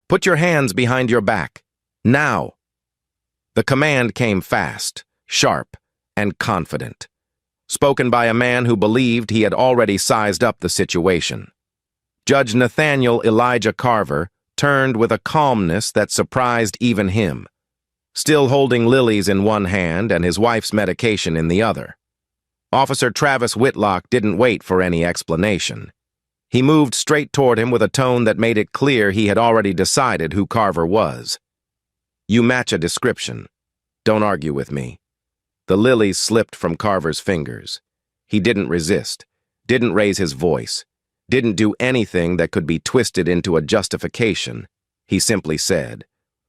Put your hands behind your back. Now. The command came fast, sharp, and confident, spoken by a man who believed he had already sized up the situation. Judge Nathaniel Elijah Carver turned with a calmness that surprised even him, still holding lilies in one hand and his wife's medication in the other. Officer Travis Whitlock didn't wait for any explanation. He moved straight toward him with a tone that made it clear he had already decided who Carver was. You match a description. Don't argue with me. The lilies slipped from Carver's fingers. He didn't resist, didn't raise his voice, didn't do anything that could be twisted into a justification. He simply said,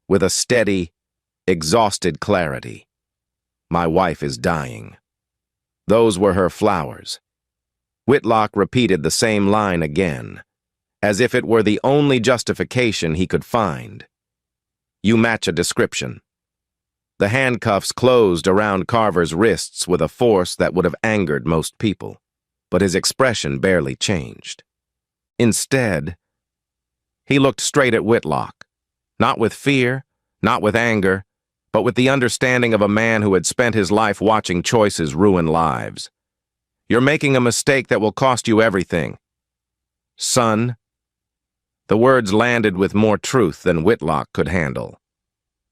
with a steady, exhausted clarity, "My wife is dying." Those were her flowers. Whitlock repeated the same line again, as if it were the only justification he could find. You match a description. The handcuffs closed around Carver's wrists with a force that would have angered most people, but his expression barely changed. Instead, he looked straight at Whitlock, not with fear, not with anger, but with the understanding of a man who had spent his life watching choices ruin lives. You're making a mistake that will cost you everything. Son. The words landed with more truth than Whitlock could handle.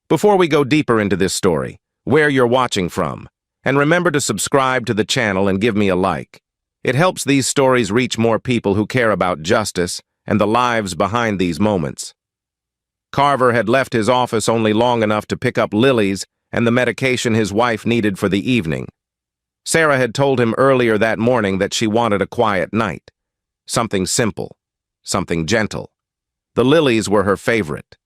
Before we go deeper into this story, where you're watching from, and remember to subscribe to the channel and give me a like. It helps these stories reach more people who care about justice and the lives behind these moments. Carver had left his office only long enough to pick up lilies and the medication his wife needed for the evening. Sarah had told him earlier that morning that she wanted a quiet night. Something simple, something gentle. The lilies were her favorite.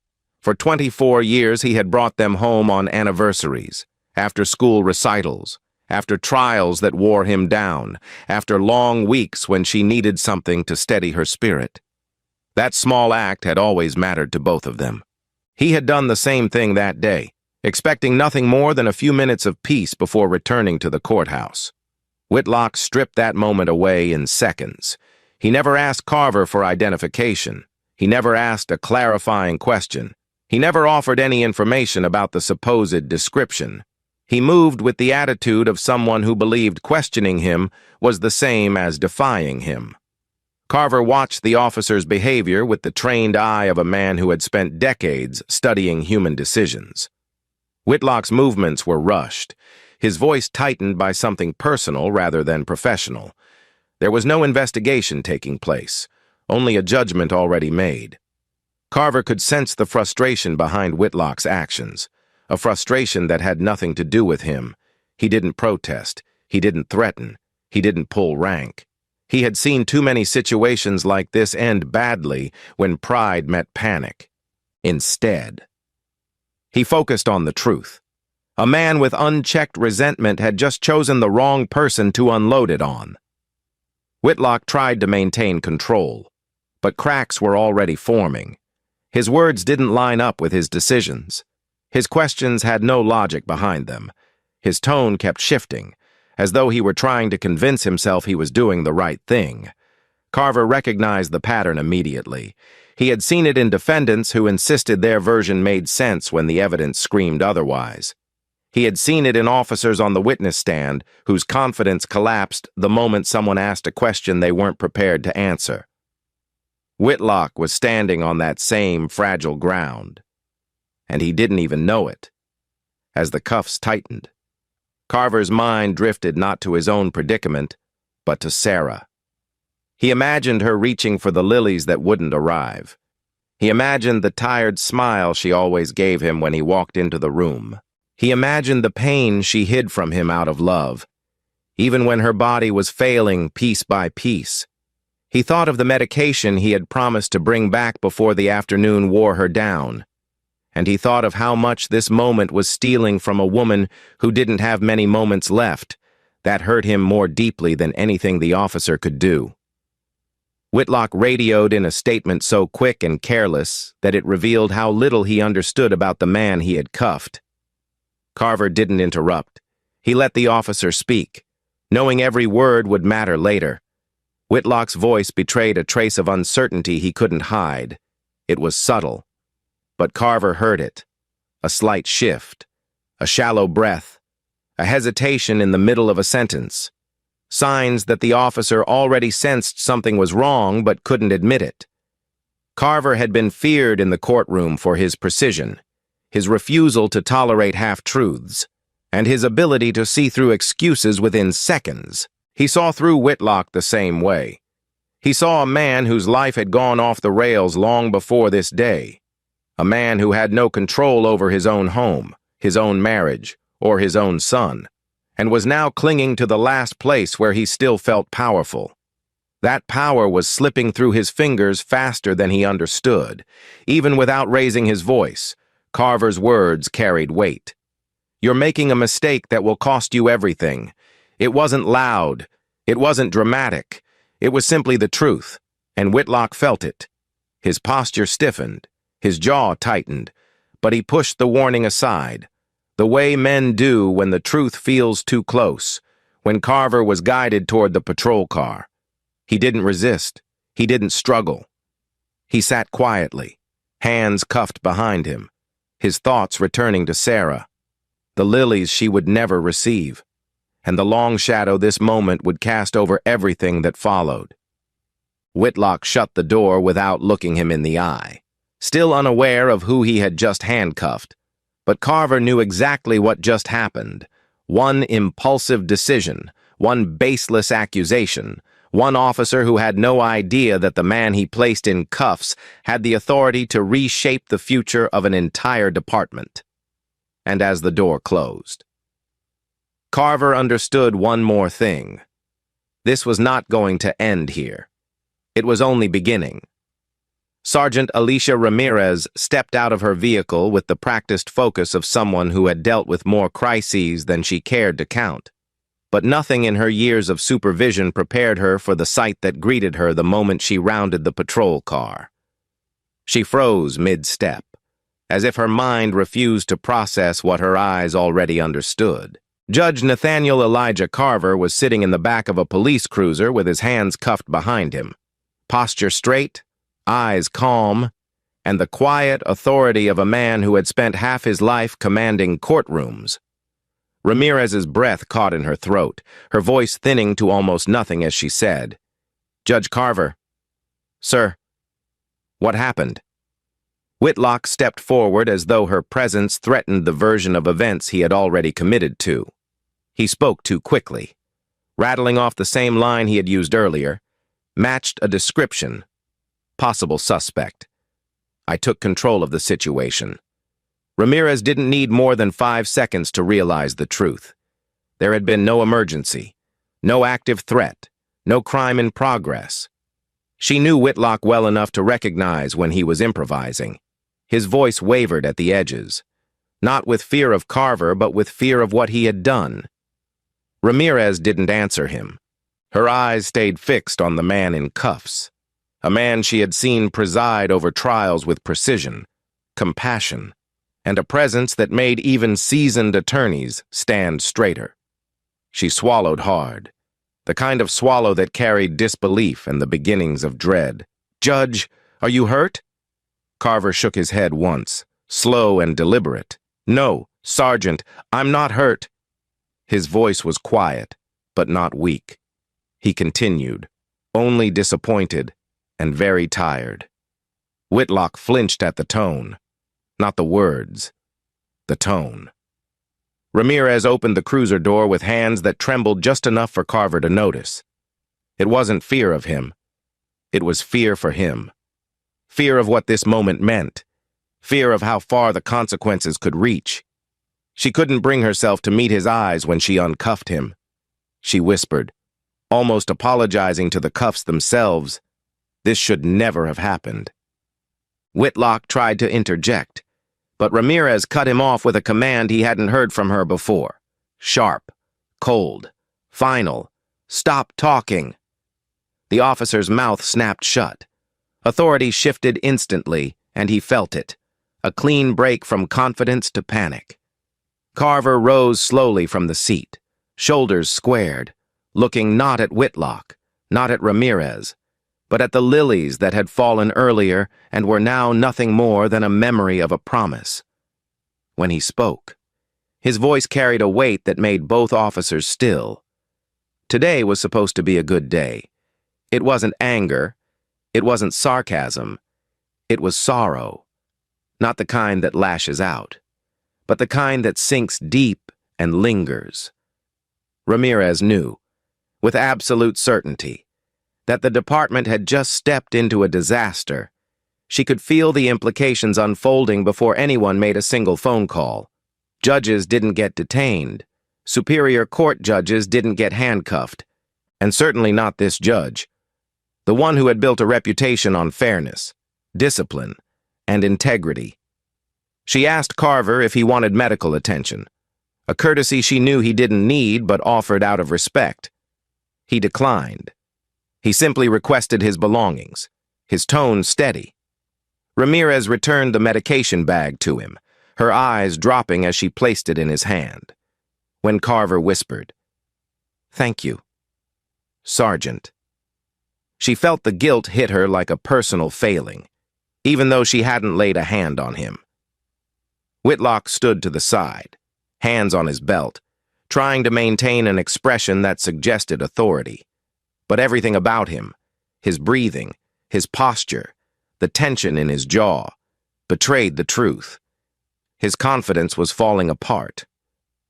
For 24 years he had brought them home on anniversaries, after school recitals, after trials that wore him down, after long weeks when she needed something to steady her spirit. That small act had always mattered to both of them. He had done the same thing that day, expecting nothing more than a few minutes of peace before returning to the courthouse. Whitlock stripped that moment away in seconds. He never asked Carver for identification. He never asked a clarifying question. He never offered any information about the supposed description. He moved with the attitude of someone who believed questioning him was the same as defying him. Carver watched the officer's behavior with the trained eye of a man who had spent decades studying human decisions. Whitlock's movements were rushed, his voice tightened by something personal rather than professional. There was no investigation taking place, only a judgment already made. Carver could sense the frustration behind Whitlock's actions, a frustration that had nothing to do with him. He didn't protest, he didn't threaten, he didn't pull rank. He had seen too many situations like this end badly when pride met panic. Instead, he focused on the truth. A man with unchecked resentment had just chosen the wrong person to unload it on. Whitlock tried to maintain control, but cracks were already forming. His words didn't line up with his decisions. His questions had no logic behind them. His tone kept shifting, as though he were trying to convince himself he was doing the right thing. Carver recognized the pattern immediately. He had seen it in defendants who insisted their version made sense when the evidence screamed otherwise. He had seen it in officers on the witness stand whose confidence collapsed the moment someone asked a question they weren't prepared to answer. Whitlock was standing on that same fragile ground, and he didn't even know it. As the cuffs tightened, Carver's mind drifted not to his own predicament, but to Sarah. He imagined her reaching for the lilies that wouldn't arrive. He imagined the tired smile she always gave him when he walked into the room. He imagined the pain she hid from him out of love, even when her body was failing piece by piece. He thought of the medication he had promised to bring back before the afternoon wore her down, and he thought of how much this moment was stealing from a woman who didn't have many moments left. That hurt him more deeply than anything the officer could do. Whitlock radioed in a statement so quick and careless that it revealed how little he understood about the man he had cuffed. Carver didn't interrupt. He let the officer speak, knowing every word would matter later. Whitlock's voice betrayed a trace of uncertainty he couldn't hide. It was subtle, But Carver heard it. A slight shift, a shallow breath, a hesitation in the middle of a sentence. Signs that the officer already sensed something was wrong but couldn't admit it. Carver had been feared in the courtroom for his precision, his refusal to tolerate half-truths, and his ability to see through excuses within seconds. He saw through Whitlock the same way. He saw a man whose life had gone off the rails long before this day. A man who had no control over his own home, his own marriage, or his own son, and was now clinging to the last place where he still felt powerful. That power was slipping through his fingers faster than he understood. Even without raising his voice, Carver's words carried weight. "You're making a mistake that will cost you everything." It wasn't loud. It wasn't dramatic. It was simply the truth, and Whitlock felt it. His posture stiffened. His jaw tightened, but he pushed the warning aside, the way men do when the truth feels too close, when Carver was guided toward the patrol car. He didn't resist. He didn't struggle. He sat quietly, hands cuffed behind him, his thoughts returning to Sarah, the lilies she would never receive, and the long shadow this moment would cast over everything that followed. Whitlock shut the door without looking him in the eye, still unaware of who he had just handcuffed. But Carver knew exactly what just happened. One impulsive decision, one baseless accusation, one officer who had no idea that the man he placed in cuffs had the authority to reshape the future of an entire department. And as the door closed, Carver understood one more thing. This was not going to end here. It was only beginning. Sergeant Alicia Ramirez stepped out of her vehicle with the practiced focus of someone who had dealt with more crises than she cared to count. But nothing in her years of supervision prepared her for the sight that greeted her the moment she rounded the patrol car. She froze mid-step, as if her mind refused to process what her eyes already understood. Judge Nathaniel Elijah Carver was sitting in the back of a police cruiser with his hands cuffed behind him, posture straight, eyes calm, and the quiet authority of a man who had spent half his life commanding courtrooms. Ramirez's breath caught in her throat, her voice thinning to almost nothing as she said, "Judge Carver." "Sir." "What happened?" Whitlock stepped forward as though her presence threatened the version of events he had already committed to. He spoke too quickly, rattling off the same line he had used earlier, matched a description. Possible suspect. I took control of the situation. Ramirez didn't need more than 5 seconds to realize the truth. There had been no emergency, no active threat, no crime in progress. She knew Whitlock well enough to recognize when he was improvising. His voice wavered at the edges, not with fear of Carver, but with fear of what he had done. Ramirez didn't answer him. Her eyes stayed fixed on the man in cuffs, a man she had seen preside over trials with precision, compassion, and a presence that made even seasoned attorneys stand straighter. She swallowed hard, the kind of swallow that carried disbelief and the beginnings of dread. "Judge, are you hurt?" Carver shook his head once, slow and deliberate. "No, Sergeant, I'm not hurt." His voice was quiet, but not weak. He continued, only disappointed and very tired. Whitlock flinched at the tone, not the words, the tone. Ramirez opened the cruiser door with hands that trembled just enough for Carver to notice. It wasn't fear of him. It was fear for him. Fear of what this moment meant. Fear of how far the consequences could reach. She couldn't bring herself to meet his eyes when she uncuffed him. She whispered, almost apologizing to the cuffs themselves, "This should never have happened." Whitlock tried to interject, but Ramirez cut him off with a command he hadn't heard from her before. Sharp, cold, final. "Stop talking." The officer's mouth snapped shut. Authority shifted instantly, and he felt it. A clean break from confidence to panic. Carver rose slowly from the seat, shoulders squared, looking not at Whitlock, not at Ramirez, but at the lilies that had fallen earlier and were now nothing more than a memory of a promise. When he spoke, his voice carried a weight that made both officers still. Today was supposed to be a good day. It wasn't anger. It wasn't sarcasm. It was sorrow. Not the kind that lashes out, but the kind that sinks deep and lingers. Ramirez knew, with absolute certainty, that the department had just stepped into a disaster. She could feel the implications unfolding before anyone made a single phone call. Judges didn't get detained. Superior court judges didn't get handcuffed. And certainly not this judge, the one who had built a reputation on fairness, discipline, and integrity. She asked Carver if he wanted medical attention, a courtesy she knew he didn't need but offered out of respect. He declined. He simply requested his belongings, his tone steady. Ramirez returned the medication bag to him, her eyes dropping as she placed it in his hand. When Carver whispered, "Thank you, Sergeant." She felt the guilt hit her like a personal failing, even though she hadn't laid a hand on him. Whitlock stood to the side, hands on his belt, trying to maintain an expression that suggested authority. But everything about him, his breathing, his posture, the tension in his jaw, betrayed the truth. His confidence was falling apart.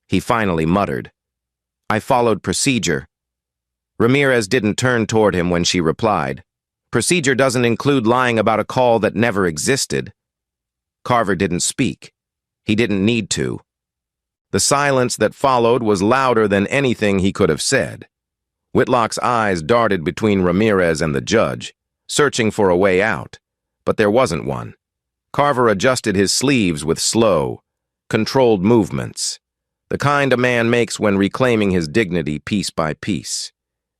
He finally muttered, "I followed procedure." Ramirez didn't turn toward him when she replied, "Procedure doesn't include lying about a call that never existed." Carver didn't speak. He didn't need to. The silence that followed was louder than anything he could have said. Whitlock's eyes darted between Ramirez and the judge, searching for a way out, but there wasn't one. Carver adjusted his sleeves with slow, controlled movements, the kind a man makes when reclaiming his dignity piece by piece.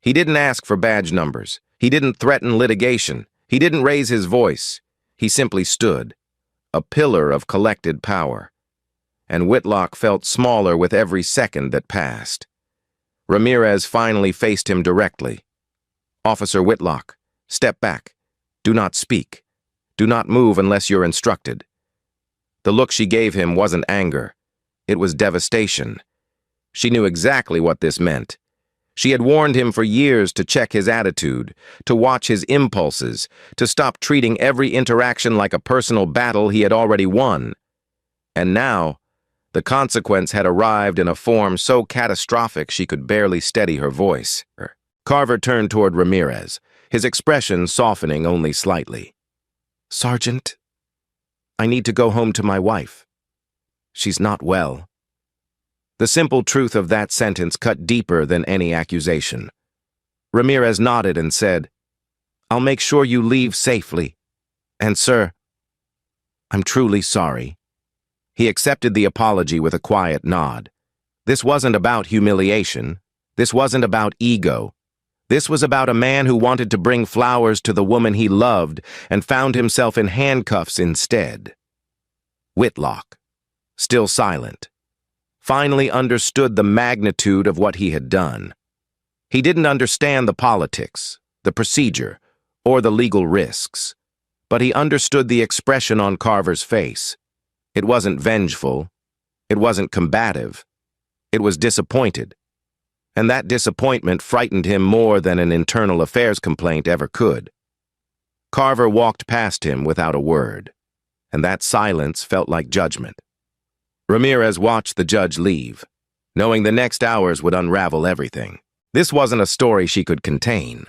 He didn't ask for badge numbers. He didn't threaten litigation. He didn't raise his voice. He simply stood, a pillar of collected power. And Whitlock felt smaller with every second that passed. Ramirez finally faced him directly. "Officer Whitlock, step back. Do not speak. Do not move unless you're instructed." The look she gave him wasn't anger. It was devastation. She knew exactly what this meant. She had warned him for years to check his attitude, to watch his impulses, to stop treating every interaction like a personal battle he had already won. And now, the consequence had arrived in a form so catastrophic she could barely steady her voice. Carver turned toward Ramirez, his expression softening only slightly. "Sergeant, I need to go home to my wife. She's not well." The simple truth of that sentence cut deeper than any accusation. Ramirez nodded and said, "I'll make sure you leave safely. And, sir, I'm truly sorry." He accepted the apology with a quiet nod. This wasn't about humiliation. This wasn't about ego. This was about a man who wanted to bring flowers to the woman he loved and found himself in handcuffs instead. Whitlock, still silent, finally understood the magnitude of what he had done. He didn't understand the politics, the procedure, or the legal risks, but he understood the expression on Carver's face. It wasn't vengeful. It wasn't combative. It was disappointed. And that disappointment frightened him more than an internal affairs complaint ever could. Carver walked past him without a word, and that silence felt like judgment. Ramirez watched the judge leave, knowing the next hours would unravel everything. This wasn't a story she could contain.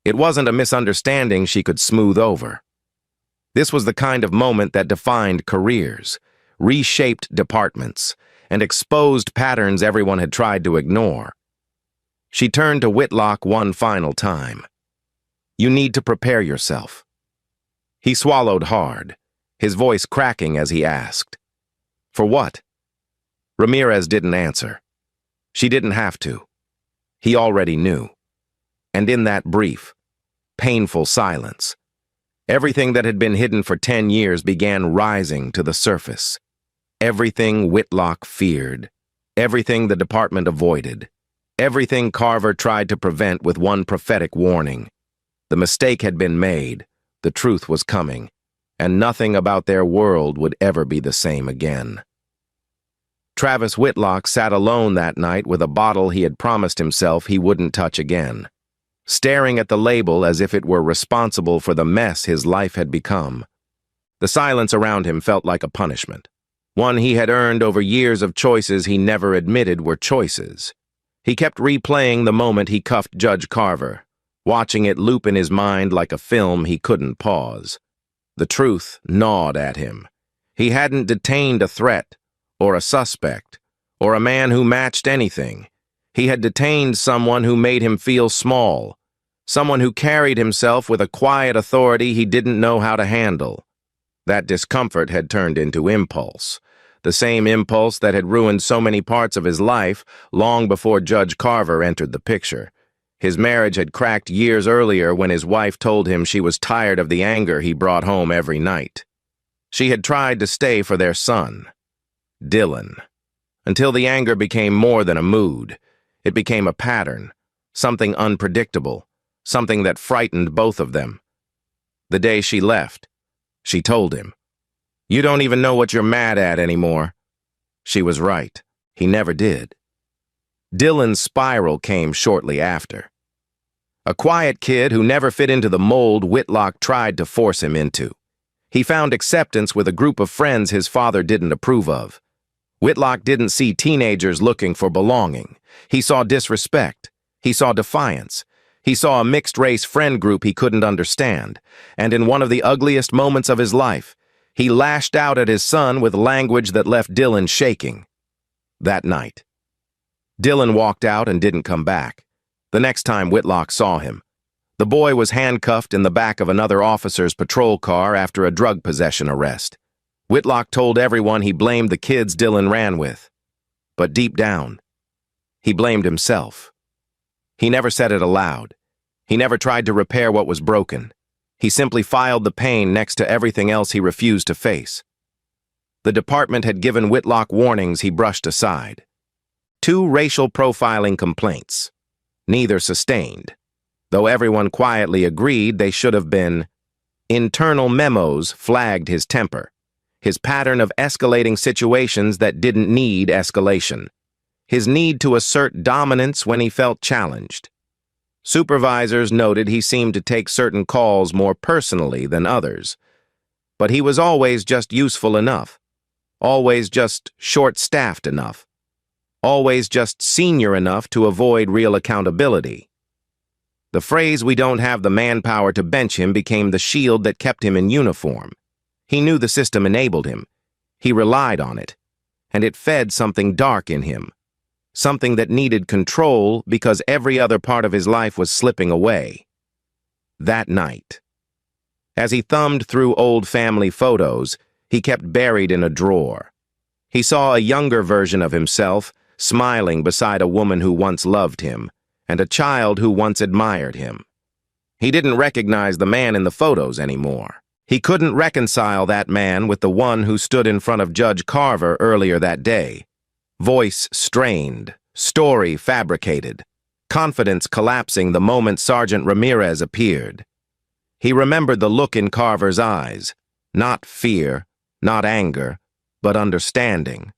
It wasn't a misunderstanding she could smooth over. This was the kind of moment that defined careers, reshaped departments, and exposed patterns everyone had tried to ignore. She turned to Whitlock one final time. "You need to prepare yourself." He swallowed hard, his voice cracking as he asked, "For what?" Ramirez didn't answer. She didn't have to. He already knew. And in that brief, painful silence, everything that had been hidden for 10 years began rising to the surface. Everything Whitlock feared. Everything the department avoided. Everything Carver tried to prevent with one prophetic warning. The mistake had been made, the truth was coming, and nothing about their world would ever be the same again. Travis Whitlock sat alone that night with a bottle he had promised himself he wouldn't touch again, staring at the label as if it were responsible for the mess his life had become. The silence around him felt like a punishment, one he had earned over years of choices he never admitted were choices. He kept replaying the moment he cuffed Judge Carver, watching it loop in his mind like a film he couldn't pause. The truth gnawed at him. He hadn't detained a threat, or a suspect, or a man who matched anything. He had detained someone who made him feel small, someone who carried himself with a quiet authority he didn't know how to handle. That discomfort had turned into impulse, the same impulse that had ruined so many parts of his life long before Judge Carver entered the picture. His marriage had cracked years earlier when his wife told him she was tired of the anger he brought home every night. She had tried to stay for their son, Dylan, until the anger became more than a mood. It became a pattern, something unpredictable, something that frightened both of them. The day she left, she told him, "You don't even know what you're mad at anymore." She was right. He never did. Dylan's spiral came shortly after. A quiet kid who never fit into the mold Whitlock tried to force him into. He found acceptance with a group of friends his father didn't approve of. Whitlock didn't see teenagers looking for belonging. He saw disrespect. He saw defiance. He saw a mixed-race friend group he couldn't understand. And in one of the ugliest moments of his life, he lashed out at his son with language that left Dylan shaking. That night, Dylan walked out and didn't come back. The next time Whitlock saw him, the boy was handcuffed in the back of another officer's patrol car after a drug possession arrest. Whitlock told everyone he blamed the kids Dylan ran with. But deep down, he blamed himself. He never said it aloud. He never tried to repair what was broken. He simply filed the pain next to everything else he refused to face. The department had given Whitlock warnings he brushed aside. 2 racial profiling complaints, neither sustained, though everyone quietly agreed they should have been. Internal memos flagged his temper, his pattern of escalating situations that didn't need escalation, his need to assert dominance when he felt challenged. Supervisors noted he seemed to take certain calls more personally than others, but he was always just useful enough, always just short-staffed enough, always just senior enough to avoid real accountability. The phrase "we don't have the manpower to bench him" became the shield that kept him in uniform. He knew the system enabled him. He relied on it, and it fed something dark in him, something that needed control because every other part of his life was slipping away. That night, as he thumbed through old family photos he kept buried in a drawer, he saw a younger version of himself smiling beside a woman who once loved him and a child who once admired him. He didn't recognize the man in the photos anymore. He couldn't reconcile that man with the one who stood in front of Judge Carver earlier that day. Voice strained, story fabricated, confidence collapsing the moment Sergeant Ramirez appeared. He remembered the look in Carver's eyes, not fear, not anger, but understanding.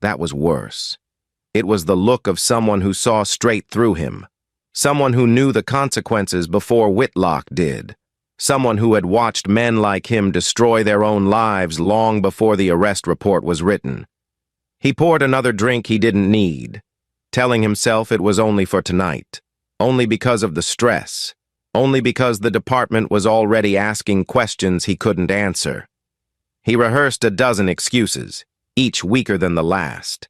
That was worse. It was the look of someone who saw straight through him, someone who knew the consequences before Whitlock did, someone who had watched men like him destroy their own lives long before the arrest report was written. He poured another drink he didn't need, telling himself it was only for tonight, only because of the stress, only because the department was already asking questions he couldn't answer. He rehearsed a dozen excuses, each weaker than the last.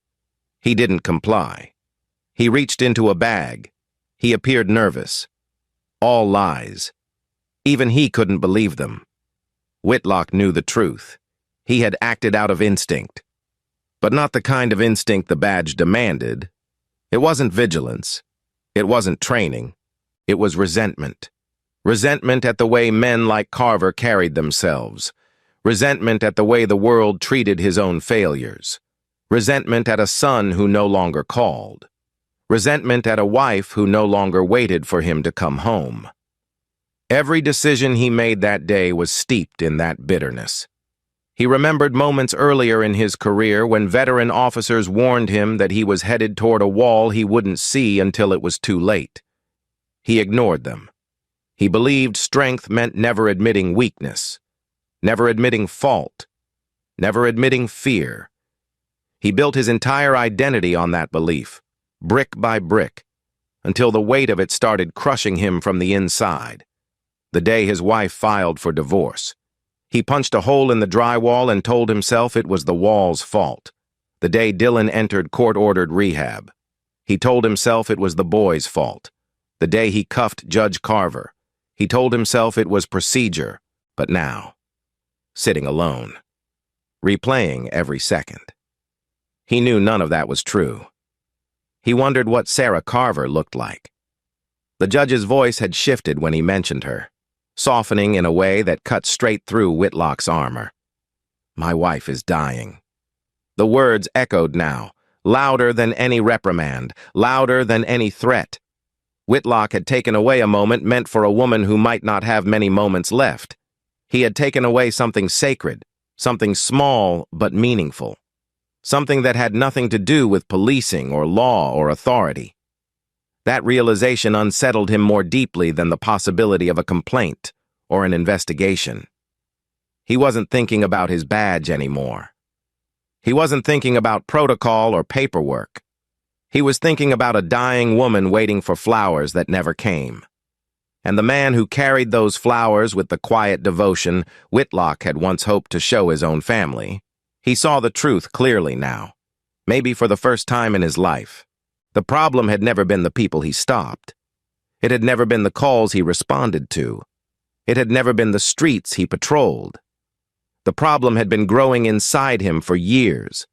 He didn't comply. He reached into a bag. He appeared nervous. All lies. Even he couldn't believe them. Whitlock knew the truth. He had acted out of instinct. But not the kind of instinct the badge demanded. It wasn't vigilance. It wasn't training. It was resentment. Resentment at the way men like Carver carried themselves. Resentment at the way the world treated his own failures. Resentment at a son who no longer called. Resentment at a wife who no longer waited for him to come home. Every decision he made that day was steeped in that bitterness. He remembered moments earlier in his career when veteran officers warned him that he was headed toward a wall he wouldn't see until it was too late. He ignored them. He believed strength meant never admitting weakness, never admitting fault, never admitting fear. He built his entire identity on that belief, brick by brick, until the weight of it started crushing him from the inside. The day his wife filed for divorce, he punched a hole in the drywall and told himself it was the wall's fault. The day Dylan entered court-ordered rehab, he told himself it was the boy's fault. The day he cuffed Judge Carver, he told himself it was procedure. But now, sitting alone, replaying every second, he knew none of that was true. He wondered what Sarah Carver looked like. The judge's voice had shifted when he mentioned her, softening in a way that cut straight through Whitlock's armor. "My wife is dying." The words echoed now, louder than any reprimand, louder than any threat. Whitlock had taken away a moment meant for a woman who might not have many moments left. He had taken away something sacred, something small but meaningful, something that had nothing to do with policing or law or authority. That realization unsettled him more deeply than the possibility of a complaint or an investigation. He wasn't thinking about his badge anymore. He wasn't thinking about protocol or paperwork. He was thinking about a dying woman waiting for flowers that never came. And the man who carried those flowers with the quiet devotion Whitlock had once hoped to show his own family, he saw the truth clearly now, maybe for the first time in his life. The problem had never been the people he stopped. It had never been the calls he responded to. It had never been the streets he patrolled. The problem had been growing inside him for years,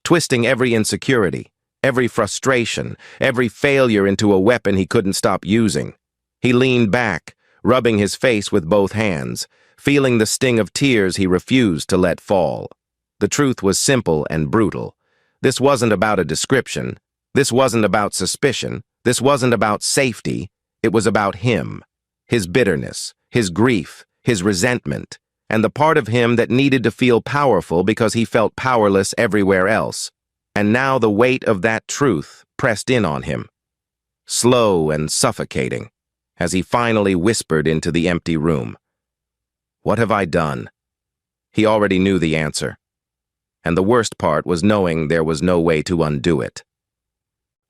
twisting every insecurity, every frustration, every failure into a weapon he couldn't stop using. He leaned back, rubbing his face with both hands, feeling the sting of tears he refused to let fall. The truth was simple and brutal. This wasn't about a description. This wasn't about suspicion. This wasn't about safety. It was about him, his bitterness, his grief, his resentment, and the part of him that needed to feel powerful because he felt powerless everywhere else. And now the weight of that truth pressed in on him, slow and suffocating, as he finally whispered into the empty room. "What have I done?" He already knew the answer, and the worst part was knowing there was no way to undo it.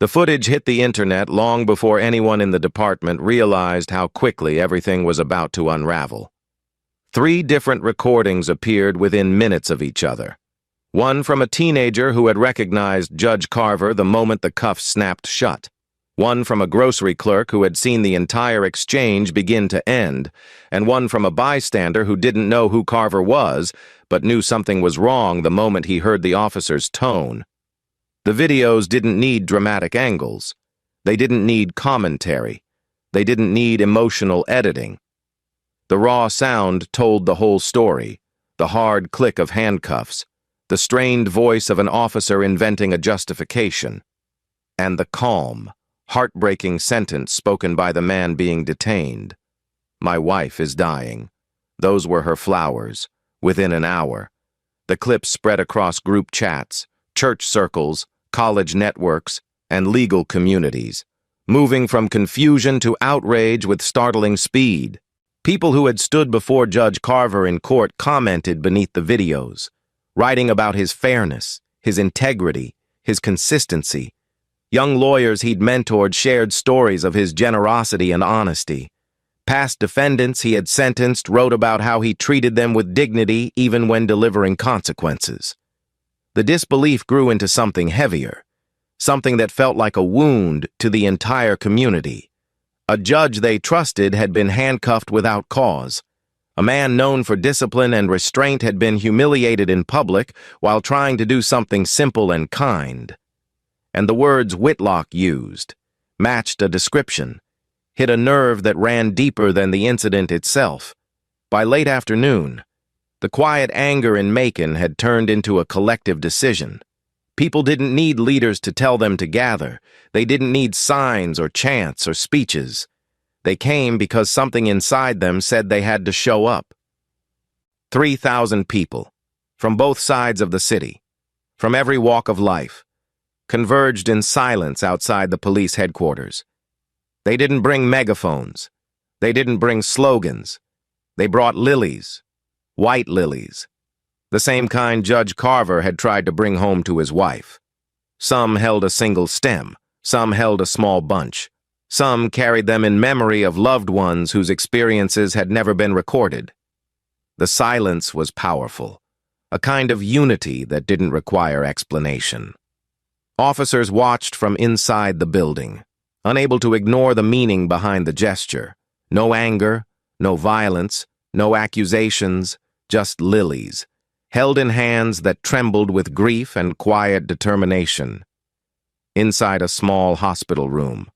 The footage hit the internet long before anyone in the department realized how quickly everything was about to unravel. 3 different recordings appeared within minutes of each other. One from a teenager who had recognized Judge Carver the moment the cuffs snapped shut. One from a grocery clerk who had seen the entire exchange begin to end, and one from a bystander who didn't know who Carver was, but knew something was wrong the moment he heard the officer's tone. The videos didn't need dramatic angles. They didn't need commentary. They didn't need emotional editing. The raw sound told the whole story, the hard click of handcuffs, the strained voice of an officer inventing a justification, and the calm, heartbreaking sentence spoken by the man being detained. "My wife is dying." Those were her flowers, within an hour. The clip spread across group chats, church circles, college networks, and legal communities, moving from confusion to outrage with startling speed. People who had stood before Judge Carver in court commented beneath the videos, writing about his fairness, his integrity, his consistency. Young lawyers he'd mentored shared stories of his generosity and honesty. Past defendants he had sentenced wrote about how he treated them with dignity even when delivering consequences. The disbelief grew into something heavier, something that felt like a wound to the entire community. A judge they trusted had been handcuffed without cause. A man known for discipline and restraint had been humiliated in public while trying to do something simple and kind. And the words Whitlock used matched a description, hit a nerve that ran deeper than the incident itself. By late afternoon, the quiet anger in Macon had turned into a collective decision. People didn't need leaders to tell them to gather. They didn't need signs or chants or speeches. They came because something inside them said they had to show up. 3,000 people, from both sides of the city, from every walk of life, converged in silence outside the police headquarters. They didn't bring megaphones. They didn't bring slogans. They brought lilies, white lilies, the same kind Judge Carver had tried to bring home to his wife. Some held a single stem, some held a small bunch. Some carried them in memory of loved ones whose experiences had never been recorded. The silence was powerful, a kind of unity that didn't require explanation. Officers watched from inside the building, unable to ignore the meaning behind the gesture. No anger, no violence, no accusations, just lilies, held in hands that trembled with grief and quiet determination. Inside a small hospital room,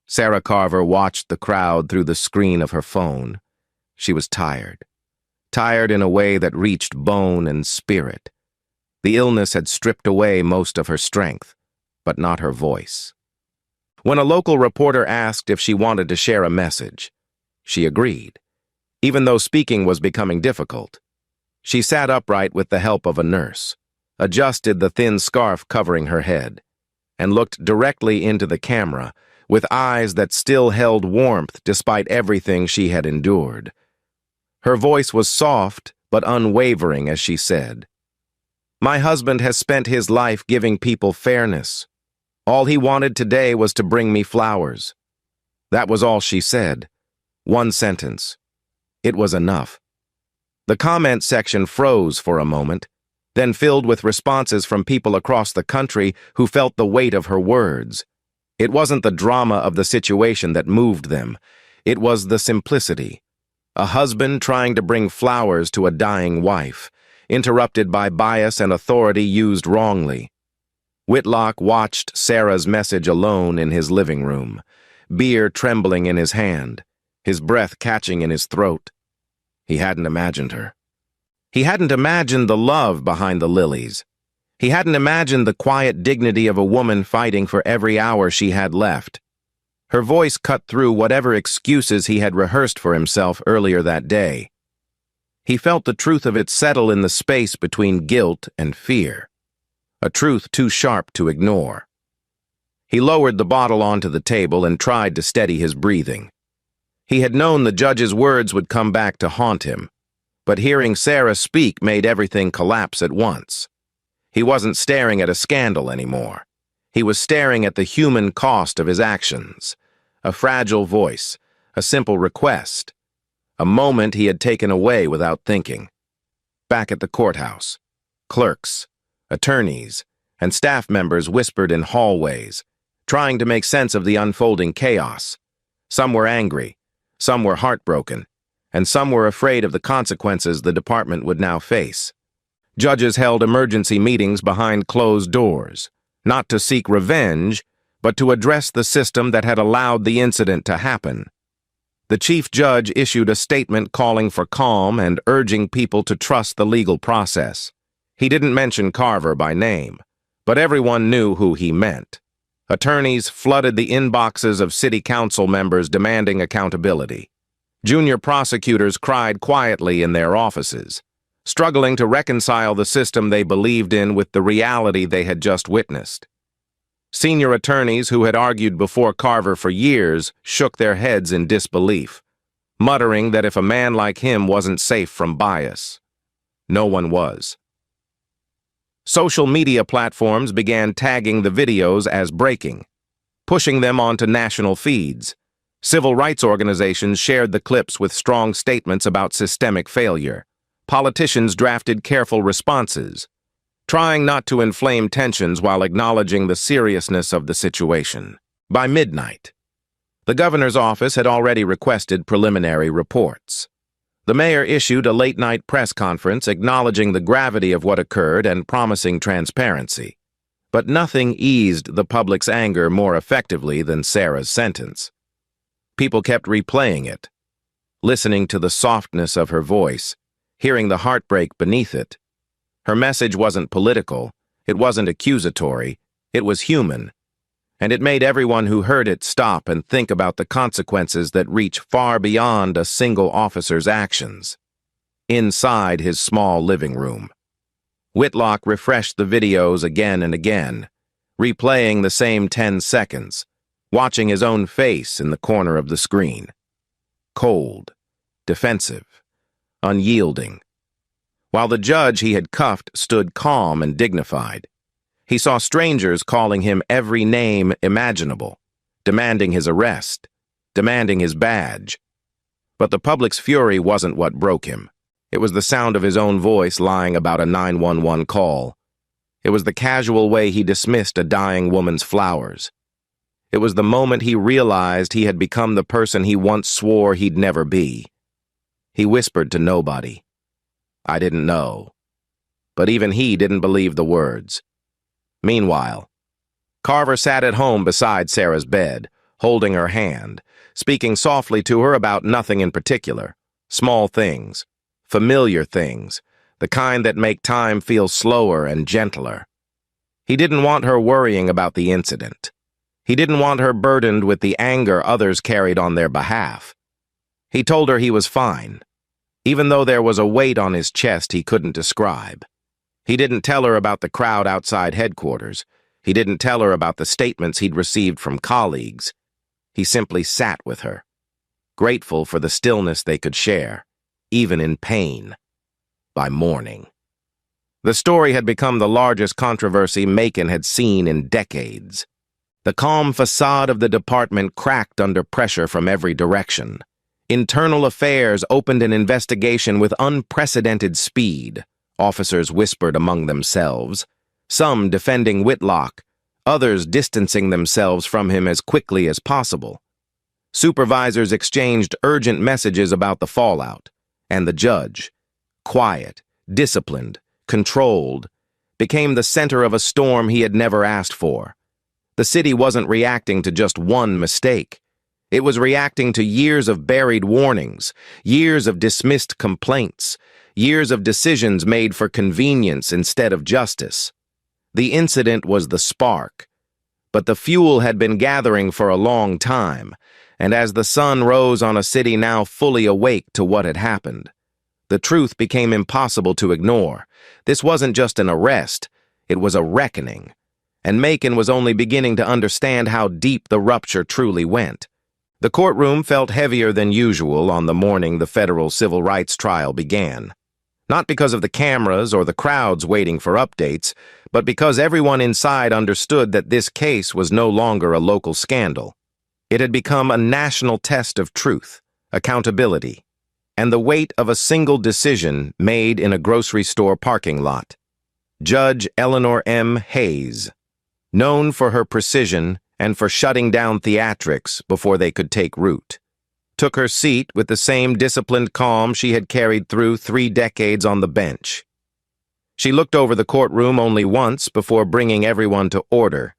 Sarah Carver watched the crowd through the screen of her phone. She was tired. Tired in a way that reached bone and spirit. The illness had stripped away most of her strength, but not her voice. When a local reporter asked if she wanted to share a message, she agreed, even though speaking was becoming difficult. She sat upright with the help of a nurse, adjusted the thin scarf covering her head, and looked directly into the camera with eyes that still held warmth despite everything she had endured. Her voice was soft but unwavering as she said, "My husband has spent his life giving people fairness. All he wanted today was to bring me flowers." That was all she said. One sentence. It was enough. The comment section froze for a moment, then filled with responses from people across the country who felt the weight of her words. It wasn't the drama of the situation that moved them. It was the simplicity. A husband trying to bring flowers to a dying wife, interrupted by bias and authority used wrongly. Whitlock watched Sarah's message alone in his living room, beer trembling in his hand, his breath catching in his throat. He hadn't imagined her. He hadn't imagined the love behind the lilies. He hadn't imagined the quiet dignity of a woman fighting for every hour she had left. Her voice cut through whatever excuses he had rehearsed for himself earlier that day. He felt the truth of it settle in the space between guilt and fear, a truth too sharp to ignore. He lowered the bottle onto the table and tried to steady his breathing. He had known the judge's words would come back to haunt him, but hearing Sarah speak made everything collapse at once. He wasn't staring at a scandal anymore. He was staring at the human cost of his actions. A fragile voice, a simple request, a moment he had taken away without thinking. Back at the courthouse, clerks, attorneys, and staff members whispered in hallways, trying to make sense of the unfolding chaos. Some were angry, some were heartbroken, and some were afraid of the consequences the department would now face. Judges held emergency meetings behind closed doors, not to seek revenge, but to address the system that had allowed the incident to happen. The chief judge issued a statement calling for calm and urging people to trust the legal process. He didn't mention Carver by name, but everyone knew who he meant. Attorneys flooded the inboxes of city council members demanding accountability. Junior prosecutors cried quietly in their offices, struggling to reconcile the system they believed in with the reality they had just witnessed. Senior attorneys who had argued before Carver for years shook their heads in disbelief, muttering that if a man like him wasn't safe from bias, no one was. Social media platforms began tagging the videos as breaking, pushing them onto national feeds. Civil rights organizations shared the clips with strong statements about systemic failure. Politicians drafted careful responses, trying not to inflame tensions while acknowledging the seriousness of the situation. By midnight, the governor's office had already requested preliminary reports. The mayor issued a late-night press conference acknowledging the gravity of what occurred and promising transparency. But nothing eased the public's anger more effectively than Sarah's sentence. People kept replaying it, listening to the softness of her voice, hearing the heartbreak beneath it. Her message wasn't political, it wasn't accusatory, it was human. and it made everyone who heard it stop and think about the consequences that reach far beyond a single officer's actions. Inside his small living room, Whitlock refreshed the videos again and again, replaying the same 10 seconds, watching his own face in the corner of the screen. Cold, defensive, unyielding. While the judge he had cuffed stood calm and dignified, he saw strangers calling him every name imaginable, demanding his arrest, demanding his badge. But the public's fury wasn't what broke him. It was the sound of his own voice lying about a 911 call. It was the casual way he dismissed a dying woman's flowers. It was the moment he realized he had become the person he once swore he'd never be. He whispered to nobody, "I didn't know." But even he didn't believe the words. Meanwhile, Carver sat at home beside Sarah's bed, holding her hand, speaking softly to her about nothing in particular, small things, familiar things, the kind that make time feel slower and gentler. He didn't want her worrying about the incident. He didn't want her burdened with the anger others carried on their behalf. He told her he was fine, even though there was a weight on his chest he couldn't describe. He didn't tell her about the crowd outside headquarters. He didn't tell her about the statements he'd received from colleagues. He simply sat with her, grateful for the stillness they could share, even in pain. By morning, the story had become the largest controversy Macon had seen in decades. The calm facade of the department cracked under pressure from every direction. Internal Affairs opened an investigation with unprecedented speed. Officers whispered among themselves, some defending Whitlock, others distancing themselves from him as quickly as possible. Supervisors exchanged urgent messages about the fallout, and the judge, quiet, disciplined, controlled, became the center of a storm he had never asked for. The city wasn't reacting to just one mistake. It was reacting to years of buried warnings, years of dismissed complaints, years of decisions made for convenience instead of justice. The incident was the spark, but the fuel had been gathering for a long time, and as the sun rose on a city now fully awake to what had happened, the truth became impossible to ignore. This wasn't just an arrest, it was a reckoning, and Macon was only beginning to understand how deep the rupture truly went. The courtroom felt heavier than usual on the morning the federal civil rights trial began. Not because of the cameras or the crowds waiting for updates, but because everyone inside understood that this case was no longer a local scandal. It had become a national test of truth, accountability, and the weight of a single decision made in a grocery store parking lot. Judge Eleanor M. Hayes, known for her precision and for shutting down theatrics before they could take root, took her seat with the same disciplined calm she had carried through 3 decades on the bench. She looked over the courtroom only once before bringing everyone to order,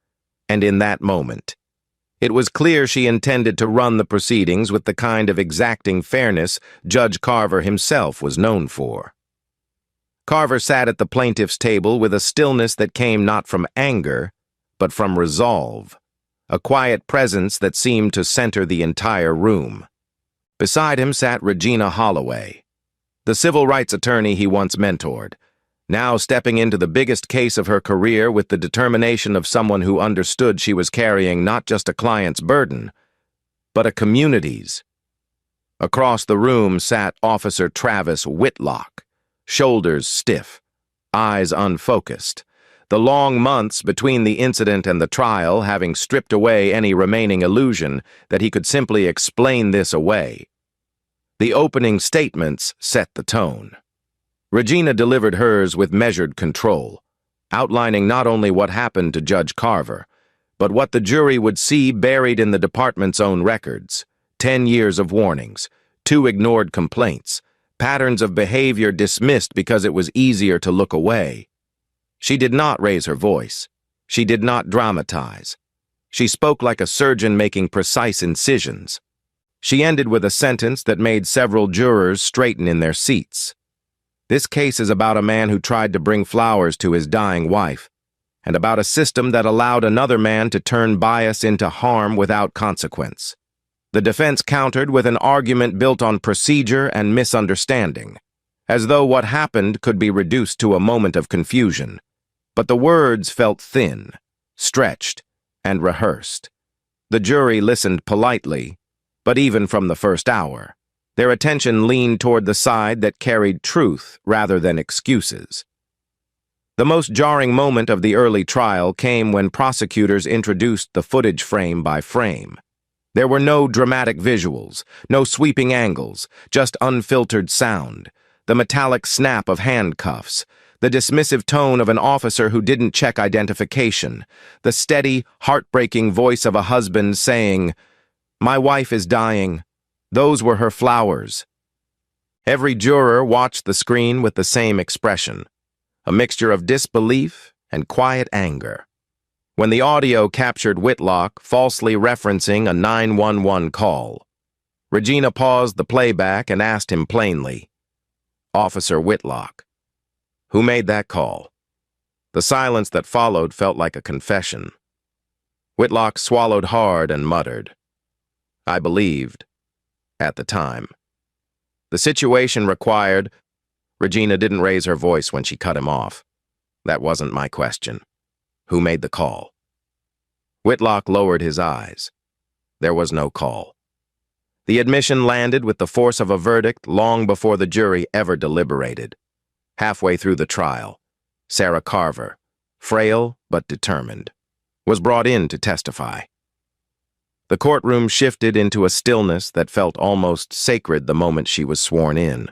and in that moment, it was clear she intended to run the proceedings with the kind of exacting fairness Judge Carver himself was known for. Carver sat at the plaintiff's table with a stillness that came not from anger, but from resolve, a quiet presence that seemed to center the entire room. Beside him sat Regina Holloway, the civil rights attorney he once mentored, now stepping into the biggest case of her career with the determination of someone who understood she was carrying not just a client's burden, but a community's. Across the room sat Officer Travis Whitlock, shoulders stiff, eyes unfocused, the long months between the incident and the trial having stripped away any remaining illusion that he could simply explain this away. The opening statements set the tone. Regina delivered hers with measured control, outlining not only what happened to Judge Carver, but what the jury would see buried in the department's own records: 10 years of warnings, 2 ignored complaints, patterns of behavior dismissed because it was easier to look away. She did not raise her voice. She did not dramatize. She spoke like a surgeon making precise incisions. She ended with a sentence that made several jurors straighten in their seats. This case is about a man who tried to bring flowers to his dying wife, and about a system that allowed another man to turn bias into harm without consequence. The defense countered with an argument built on procedure and misunderstanding, as though what happened could be reduced to a moment of confusion. But the words felt thin, stretched, and rehearsed. The jury listened politely, but even from the first hour, their attention leaned toward the side that carried truth rather than excuses. The most jarring moment of the early trial came when prosecutors introduced the footage frame by frame. There were no dramatic visuals, no sweeping angles, just unfiltered sound, the metallic snap of handcuffs, the dismissive tone of an officer who didn't check identification, the steady, heartbreaking voice of a husband saying, "My wife is dying. Those were her flowers." Every juror watched the screen with the same expression, a mixture of disbelief and quiet anger. When the audio captured Whitlock falsely referencing a 911 call, Regina paused the playback and asked him plainly, "Officer Whitlock, who made that call?" The silence that followed felt like a confession. Whitlock swallowed hard and muttered, "I believed, at the time." The situation required. Regina didn't raise her voice when she cut him off. "That wasn't my question. Who made the call?" Whitlock lowered his eyes. There was no call. The admission landed with the force of a verdict long before the jury ever deliberated. Halfway through the trial, Sarah Carver, frail but determined, was brought in to testify. The courtroom shifted into a stillness that felt almost sacred the moment she was sworn in.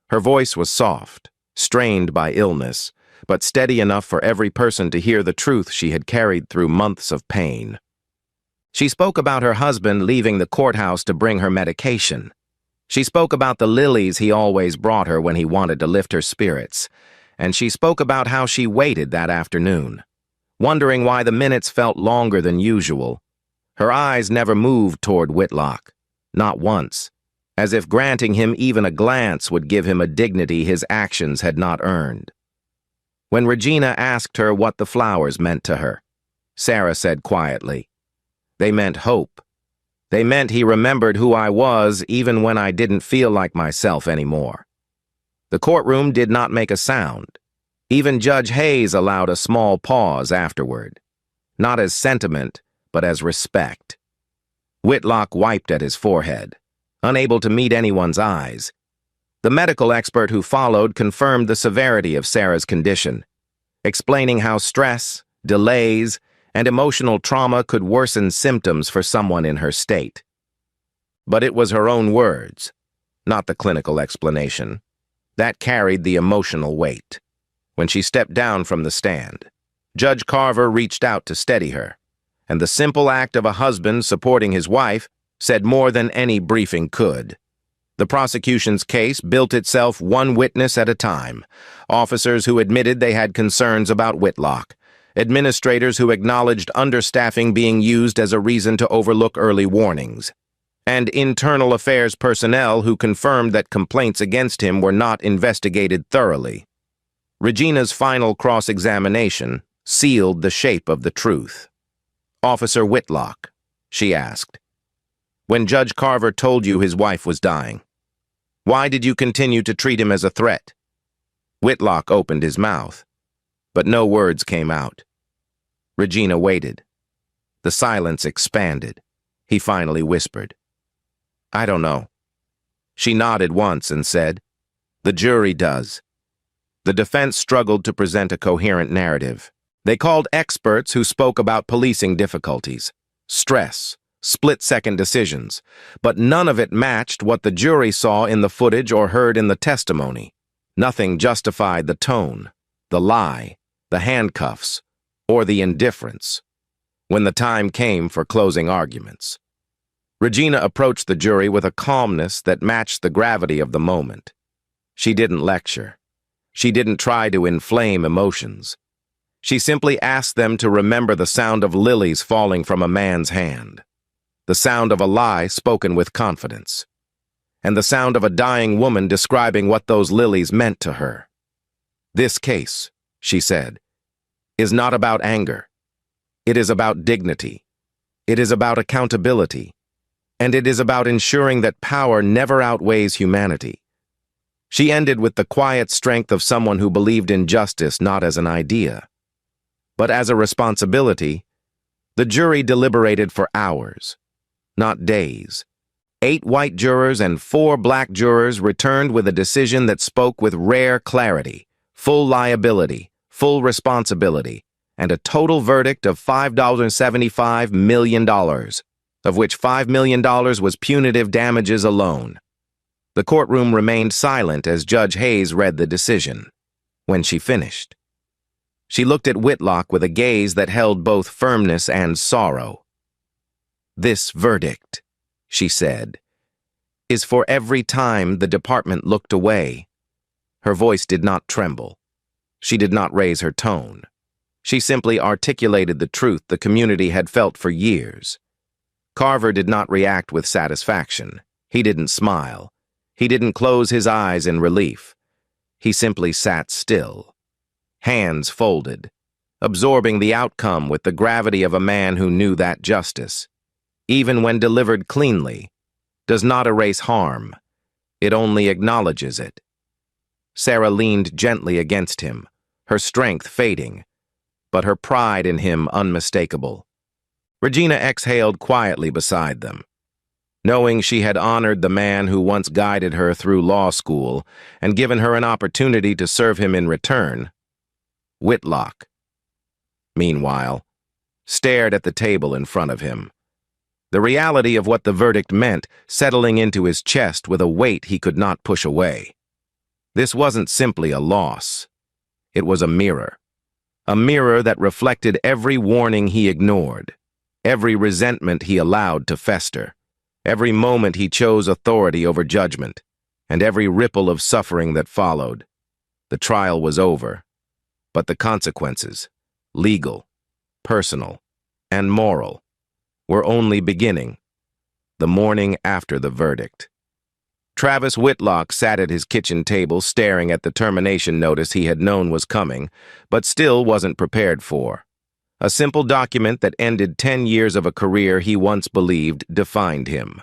Her voice was soft, strained by illness, but steady enough for every person to hear the truth she had carried through months of pain. She spoke about her husband leaving the courthouse to bring her medication. She spoke about the lilies he always brought her when he wanted to lift her spirits, and she spoke about how she waited that afternoon, wondering why the minutes felt longer than usual. Her eyes never moved toward Whitlock, not once, as if granting him even a glance would give him a dignity his actions had not earned. When Regina asked her what the flowers meant to her, Sarah said quietly, "They meant hope. They meant he remembered who I was even when I didn't feel like myself anymore." The courtroom did not make a sound. Even Judge Hayes allowed a small pause afterward, not as sentiment, but as respect. Whitlock wiped at his forehead, unable to meet anyone's eyes. The medical expert who followed confirmed the severity of Sarah's condition, explaining how stress, delays, and emotional trauma could worsen symptoms for someone in her state. But it was her own words, not the clinical explanation, that carried the emotional weight. When she stepped down from the stand, Judge Carver reached out to steady her, and the simple act of a husband supporting his wife said more than any briefing could. The prosecution's case built itself one witness at a time, officers who admitted they had concerns about Whitlock, administrators who acknowledged understaffing being used as a reason to overlook early warnings, and internal affairs personnel who confirmed that complaints against him were not investigated thoroughly. Regina's final cross-examination sealed the shape of the truth. "Officer Whitlock," she asked, "when Judge Carver told you his wife was dying, why did you continue to treat him as a threat?" Whitlock opened his mouth, but no words came out. Regina waited. The silence expanded. He finally whispered, "I don't know." She nodded once and said, "The jury does." The defense struggled to present a coherent narrative. They called experts who spoke about policing difficulties, stress, split-second decisions, but none of it matched what the jury saw in the footage or heard in the testimony. Nothing justified the tone, the lie, the handcuffs, or the indifference. When the time came for closing arguments, Regina approached the jury with a calmness that matched the gravity of the moment. She didn't lecture. She didn't try to inflame emotions. She simply asked them to remember the sound of lilies falling from a man's hand, the sound of a lie spoken with confidence, and the sound of a dying woman describing what those lilies meant to her. "This case," she said, is not about anger. It is about dignity. It is about accountability. And it is about ensuring that power never outweighs humanity. She ended with the quiet strength of someone who believed in justice not as an idea, but as a responsibility. The jury deliberated for hours, not days. 8 white jurors and 4 black jurors returned with a decision that spoke with rare clarity, full liability, full responsibility, and a total verdict of $5.75 million, of which $5 million was punitive damages alone. The courtroom remained silent as Judge Hayes read the decision. When she finished, she looked at Whitlock with a gaze that held both firmness and sorrow. "This verdict," she said, "is for every time the department looked away." Her voice did not tremble. She did not raise her tone. She simply articulated the truth the community had felt for years. Carver did not react with satisfaction. He didn't smile. He didn't close his eyes in relief. He simply sat still, hands folded, absorbing the outcome with the gravity of a man who knew that justice, even when delivered cleanly, does not erase harm. It only acknowledges it. Sarah leaned gently against him, her strength fading, but her pride in him unmistakable. Regina exhaled quietly beside them, knowing she had honored the man who once guided her through law school and given her an opportunity to serve him in return. Whitlock, meanwhile, stared at the table in front of him, the reality of what the verdict meant settling into his chest with a weight he could not push away. This wasn't simply a loss. It was a mirror that reflected every warning he ignored, every resentment he allowed to fester, every moment he chose authority over judgment, and every ripple of suffering that followed. The trial was over, but the consequences, legal, personal, and moral, were only beginning. The morning after the verdict, Travis Whitlock sat at his kitchen table staring at the termination notice he had known was coming, but still wasn't prepared for. A simple document that ended 10 years of a career he once believed defined him.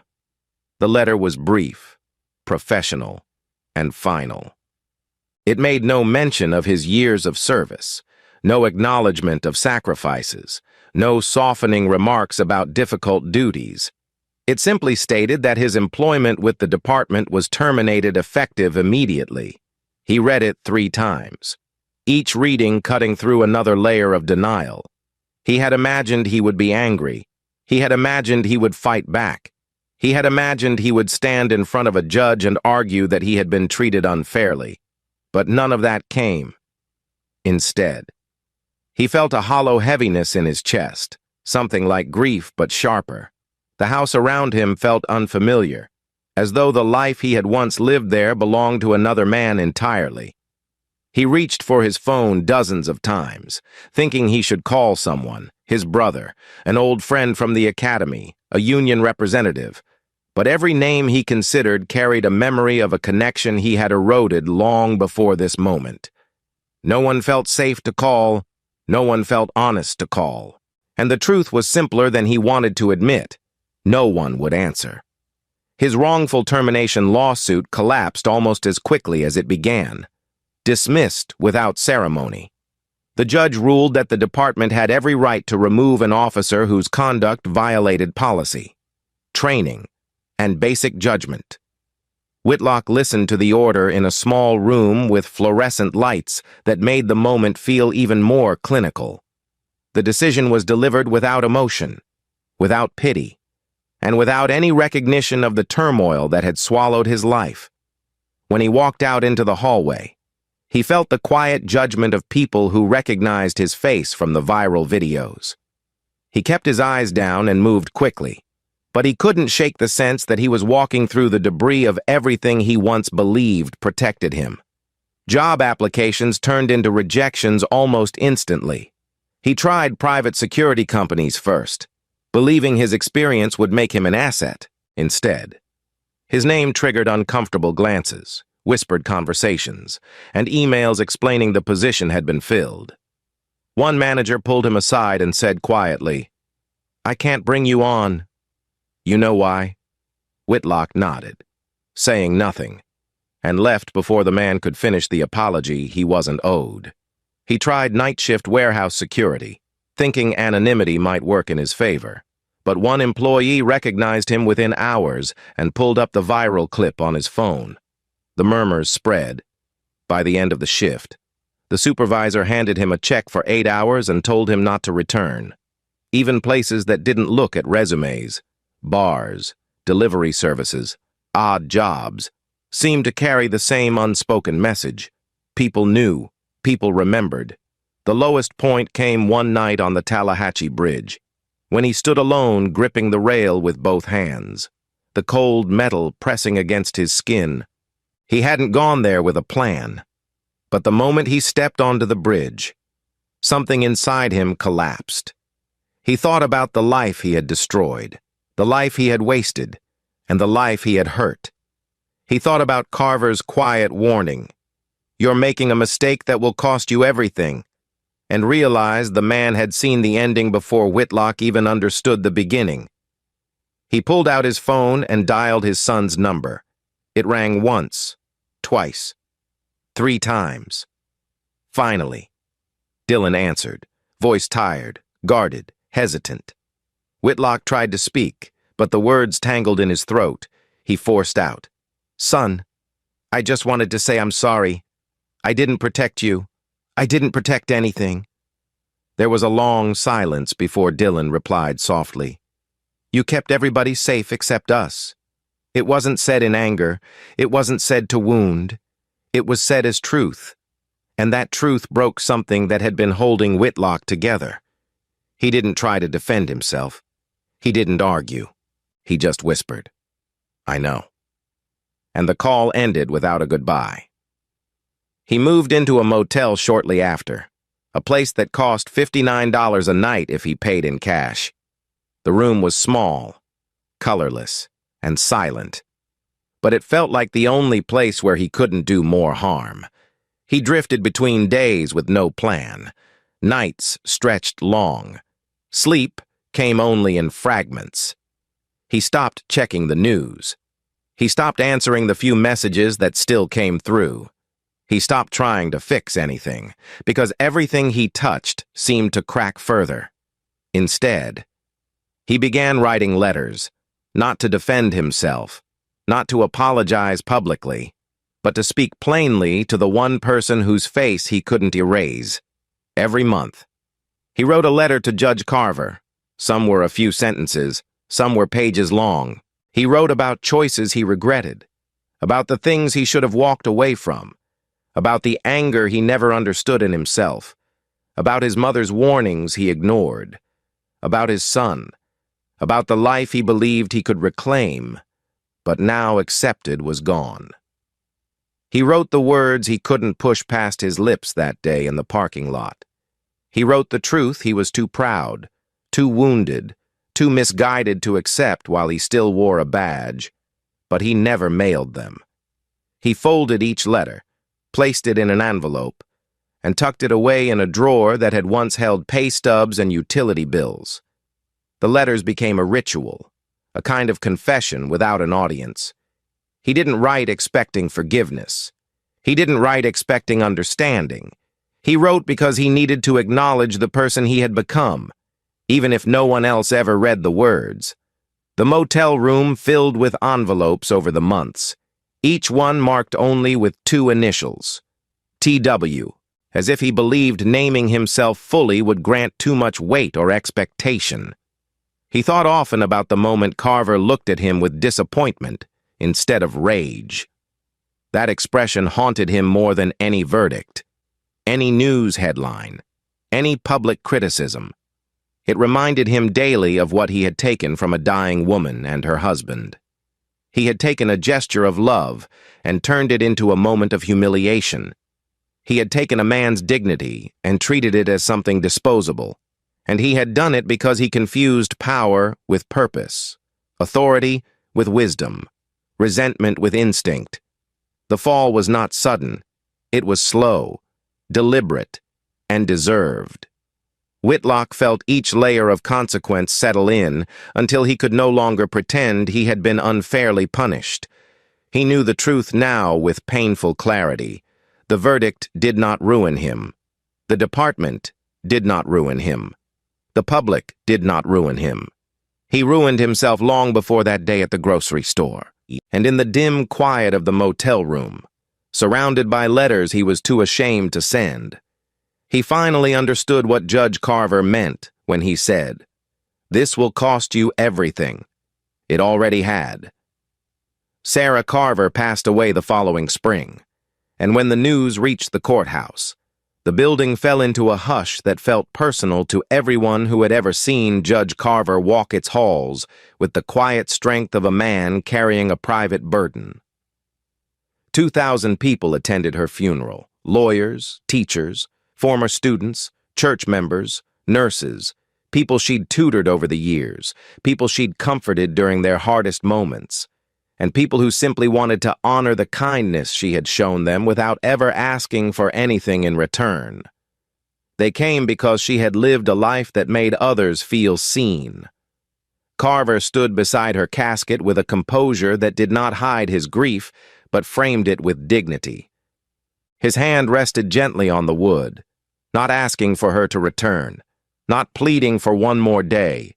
The letter was brief, professional, and final. It made no mention of his years of service, no acknowledgement of sacrifices, no softening remarks about difficult duties. It simply stated that his employment with the department was terminated effective immediately. He read it 3 times, each reading cutting through another layer of denial. He had imagined he would be angry. He had imagined he would fight back. He had imagined he would stand in front of a judge and argue that he had been treated unfairly. But none of that came. Instead, he felt a hollow heaviness in his chest, something like grief but sharper. The house around him felt unfamiliar, as though the life he had once lived there belonged to another man entirely. He reached for his phone dozens of times, thinking he should call someone, his brother, an old friend from the academy, a union representative. But every name he considered carried a memory of a connection he had eroded long before this moment. No one felt safe to call, no one felt honest to call. And the truth was simpler than he wanted to admit. No one would answer. His wrongful termination lawsuit collapsed almost as quickly as it began, dismissed without ceremony. The judge ruled that the department had every right to remove an officer whose conduct violated policy, training, and basic judgment. Whitlock listened to the order in a small room with fluorescent lights that made the moment feel even more clinical. The decision was delivered without emotion, without pity, and without any recognition of the turmoil that had swallowed his life. When he walked out into the hallway, he felt the quiet judgment of people who recognized his face from the viral videos. He kept his eyes down and moved quickly, but he couldn't shake the sense that he was walking through the debris of everything he once believed protected him. Job applications turned into rejections almost instantly. He tried private security companies first, believing his experience would make him an asset instead. His name triggered uncomfortable glances, whispered conversations, and emails explaining the position had been filled. One manager pulled him aside and said quietly, "I can't bring you on." "You know why?" Whitlock nodded, saying nothing, and left before the man could finish the apology he wasn't owed. He tried night shift warehouse security, thinking anonymity might work in his favor. But one employee recognized him within hours and pulled up the viral clip on his phone. The murmurs spread. By the end of the shift, the supervisor handed him a check for 8 hours and told him not to return. Even places that didn't look at resumes, bars, delivery services, odd jobs, seemed to carry the same unspoken message. People knew, people remembered. The lowest point came one night on the Tallahatchie Bridge, when he stood alone gripping the rail with both hands, the cold metal pressing against his skin. He hadn't gone there with a plan, but the moment he stepped onto the bridge, something inside him collapsed. He thought about the life he had destroyed, the life he had wasted, and the life he had hurt. He thought about Carver's quiet warning, "You're making a mistake that will cost you everything," and realized the man had seen the ending before Whitlock even understood the beginning. He pulled out his phone and dialed his son's number. It rang once, twice, 3 times. Finally, Dylan answered, voice tired, guarded, hesitant. Whitlock tried to speak, but the words tangled in his throat. He forced out, "Son, I just wanted to say I'm sorry. I didn't protect you. I didn't protect anything." There was a long silence before Dylan replied softly, "You kept everybody safe except us." It wasn't said in anger. It wasn't said to wound. It was said as truth. And that truth broke something that had been holding Whitlock together. He didn't try to defend himself. He didn't argue. He just whispered, "I know." And the call ended without a goodbye. He moved into a motel shortly after, a place that cost $59 a night if he paid in cash. The room was small, colorless, and silent, but it felt like the only place where he couldn't do more harm. He drifted between days with no plan. Nights stretched long. Sleep came only in fragments. He stopped checking the news. He stopped answering the few messages that still came through. He stopped trying to fix anything, because everything he touched seemed to crack further. Instead, he began writing letters, not to defend himself, not to apologize publicly, but to speak plainly to the one person whose face he couldn't erase. Every month, he wrote a letter to Judge Carver. Some were a few sentences, some were pages long. He wrote about choices he regretted, about the things he should have walked away from, about the anger he never understood in himself, about his mother's warnings he ignored, about his son, about the life he believed he could reclaim, but now accepted was gone. He wrote the words he couldn't push past his lips that day in the parking lot. He wrote the truth he was too proud, too wounded, too misguided to accept while he still wore a badge, but he never mailed them. He folded each letter, placed it in an envelope, and tucked it away in a drawer that had once held pay stubs and utility bills. The letters became a ritual, a kind of confession without an audience. He didn't write expecting forgiveness. He didn't write expecting understanding. He wrote because he needed to acknowledge the person he had become, even if no one else ever read the words. The motel room filled with envelopes over the months, each one marked only with 2 initials, TW, as if he believed naming himself fully would grant too much weight or expectation. He thought often about the moment Carver looked at him with disappointment instead of rage. That expression haunted him more than any verdict, any news headline, any public criticism. It reminded him daily of what he had taken from a dying woman and her husband. He had taken a gesture of love and turned it into a moment of humiliation. He had taken a man's dignity and treated it as something disposable, and he had done it because he confused power with purpose, authority with wisdom, resentment with instinct. The fall was not sudden. It was slow, deliberate, and deserved. Whitlock felt each layer of consequence settle in until he could no longer pretend he had been unfairly punished. He knew the truth now with painful clarity. The verdict did not ruin him. The department did not ruin him. The public did not ruin him. He ruined himself long before that day at the grocery store, and in the dim quiet of the motel room, surrounded by letters he was too ashamed to send. He finally understood what Judge Carver meant when he said, "This will cost you everything." It already had. Sarah Carver passed away the following spring, and when the news reached the courthouse, the building fell into a hush that felt personal to everyone who had ever seen Judge Carver walk its halls with the quiet strength of a man carrying a private burden. 2,000 people attended her funeral: lawyers, teachers, former students, church members, nurses, people she'd tutored over the years, people she'd comforted during their hardest moments, and people who simply wanted to honor the kindness she had shown them without ever asking for anything in return. They came because she had lived a life that made others feel seen. Carver stood beside her casket with a composure that did not hide his grief, but framed it with dignity. His hand rested gently on the wood, not asking for her to return, not pleading for one more day,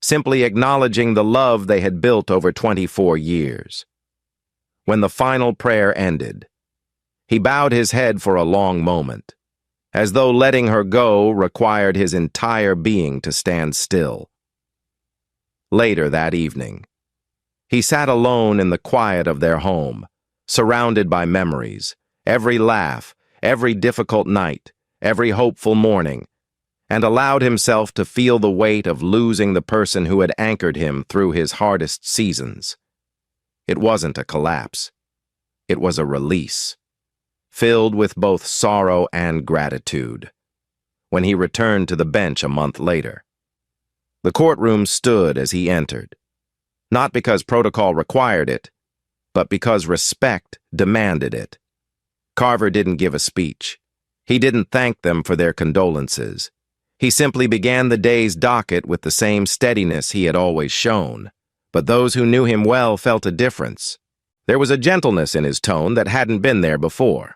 simply acknowledging the love they had built over 24 years. When the final prayer ended, he bowed his head for a long moment, as though letting her go required his entire being to stand still. Later that evening, he sat alone in the quiet of their home, surrounded by memories, every laugh, every difficult night, every hopeful morning, and allowed himself to feel the weight of losing the person who had anchored him through his hardest seasons. It wasn't a collapse. It was a release, filled with both sorrow and gratitude. When he returned to the bench a month later, the courtroom stood as he entered, not because protocol required it, but because respect demanded it. Carver didn't give a speech. He didn't thank them for their condolences. He simply began the day's docket with the same steadiness he had always shown. But those who knew him well felt a difference. There was a gentleness in his tone that hadn't been there before,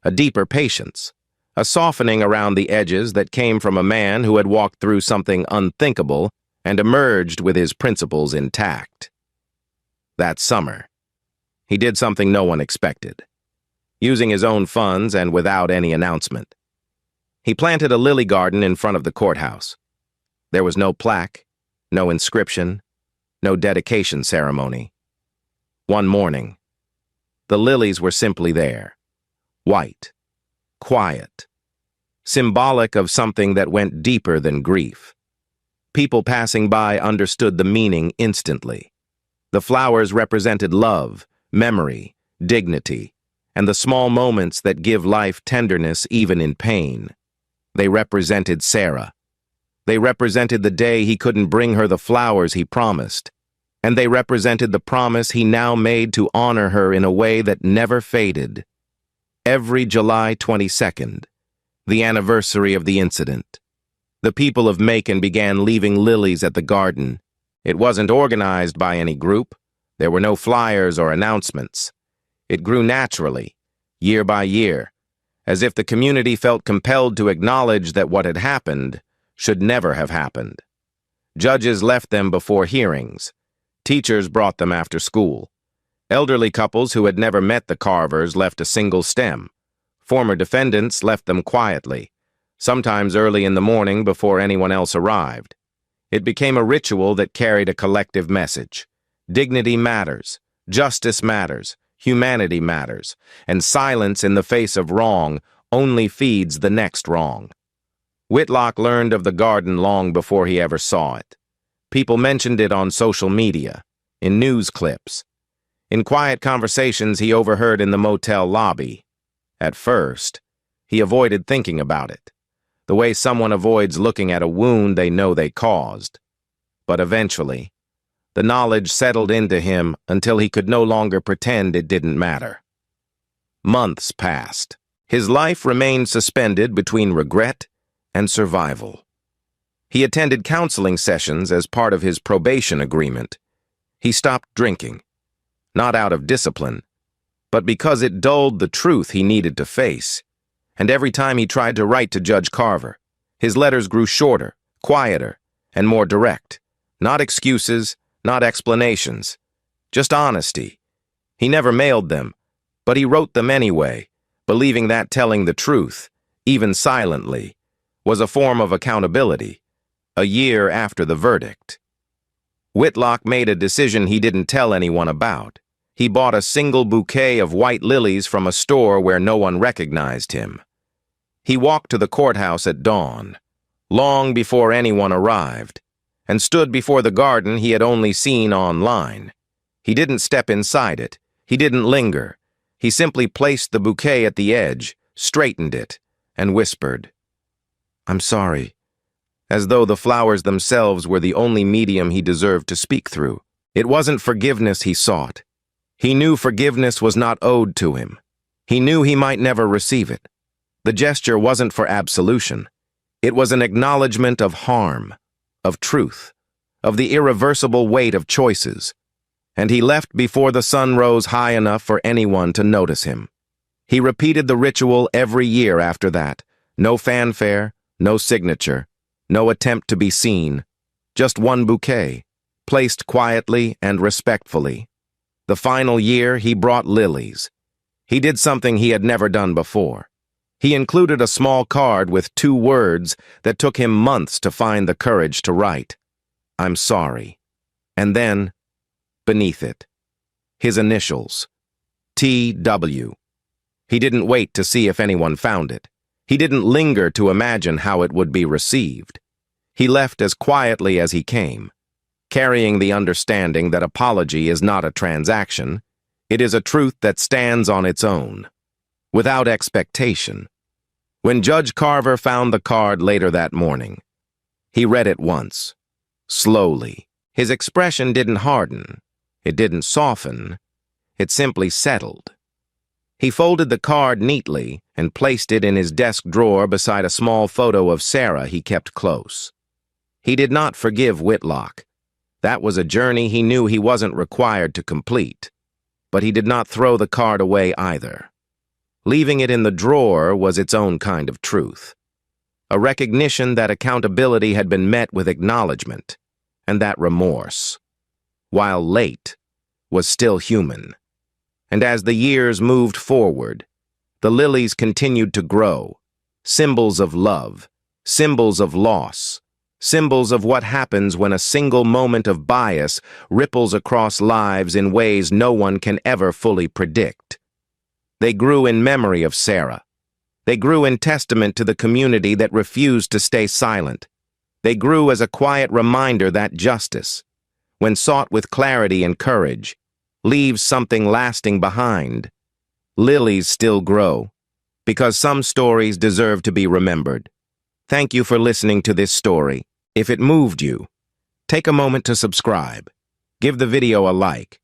a deeper patience, a softening around the edges that came from a man who had walked through something unthinkable and emerged with his principles intact. That summer, he did something no one expected. Using his own funds and without any announcement, he planted a lily garden in front of the courthouse. There was no plaque, no inscription, no dedication ceremony. One morning, the lilies were simply there, white, quiet, symbolic of something that went deeper than grief. People passing by understood the meaning instantly. The flowers represented love, memory, dignity, and the small moments that give life tenderness even in pain. They represented Sarah. They represented the day he couldn't bring her the flowers he promised, and they represented the promise he now made to honor her in a way that never faded. Every July 22nd, the anniversary of the incident, the people of Macon began leaving lilies at the garden. It wasn't organized by any group. There were no flyers or announcements. It grew naturally, year by year, as if the community felt compelled to acknowledge that what had happened should never have happened. Judges left them before hearings. Teachers brought them after school. Elderly couples who had never met the Carvers left a single stem. Former defendants left them quietly, sometimes early in the morning before anyone else arrived. It became a ritual that carried a collective message. Dignity matters, justice matters, humanity matters, and silence in the face of wrong only feeds the next wrong. Whitlock learned of the garden long before he ever saw it. People mentioned it on social media, in news clips, in quiet conversations he overheard in the motel lobby. At first, he avoided thinking about it, the way someone avoids looking at a wound they know they caused. But eventually, the knowledge settled into him until he could no longer pretend it didn't matter. Months passed. His life remained suspended between regret and survival. He attended counseling sessions as part of his probation agreement. He stopped drinking, not out of discipline, but because it dulled the truth he needed to face. And every time he tried to write to Judge Carver, his letters grew shorter, quieter, and more direct. Not excuses, not explanations, just honesty. He never mailed them, but he wrote them anyway, believing that telling the truth, even silently, was a form of accountability. A year after the verdict, Whitlock made a decision he didn't tell anyone about. He bought a single bouquet of white lilies from a store where no one recognized him. He walked to the courthouse at dawn, long before anyone arrived, and stood before the garden he had only seen online. He didn't step inside it. He didn't linger. He simply placed the bouquet at the edge, straightened it, and whispered, "I'm sorry," as though the flowers themselves were the only medium he deserved to speak through. It wasn't forgiveness he sought. He knew forgiveness was not owed to him. He knew he might never receive it. The gesture wasn't for absolution. It was an acknowledgement of harm, of truth, of the irreversible weight of choices. And he left before the sun rose high enough for anyone to notice him. He repeated the ritual every year after that. No fanfare, no signature, no attempt to be seen. Just one bouquet, placed quietly and respectfully. The final year, he brought lilies. He did something he had never done before. He included a small card with 2 words that took him months to find the courage to write. "I'm sorry." And then, beneath it, his initials, T.W. He didn't wait to see if anyone found it. He didn't linger to imagine how it would be received. He left as quietly as he came, carrying the understanding that apology is not a transaction. It is a truth that stands on its own, without expectation. When Judge Carver found the card later that morning, he read it once, slowly. His expression didn't harden. It didn't soften. It simply settled. He folded the card neatly and placed it in his desk drawer beside a small photo of Sarah he kept close. He did not forgive Whitlock. That was a journey he knew he wasn't required to complete. But he did not throw the card away either. Leaving it in the drawer was its own kind of truth. A recognition that accountability had been met with acknowledgement, and that remorse, while late, was still human. And as the years moved forward, the lilies continued to grow, symbols of love, symbols of loss, symbols of what happens when a single moment of bias ripples across lives in ways no one can ever fully predict. They grew in memory of Sarah. They grew in testament to the community that refused to stay silent. They grew as a quiet reminder that justice, when sought with clarity and courage, leaves something lasting behind. Lilies still grow, because some stories deserve to be remembered. Thank you for listening to this story. If it moved you, take a moment to subscribe, give the video a like,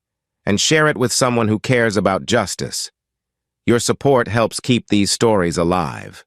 and share it with someone who cares about justice. Your support helps keep these stories alive.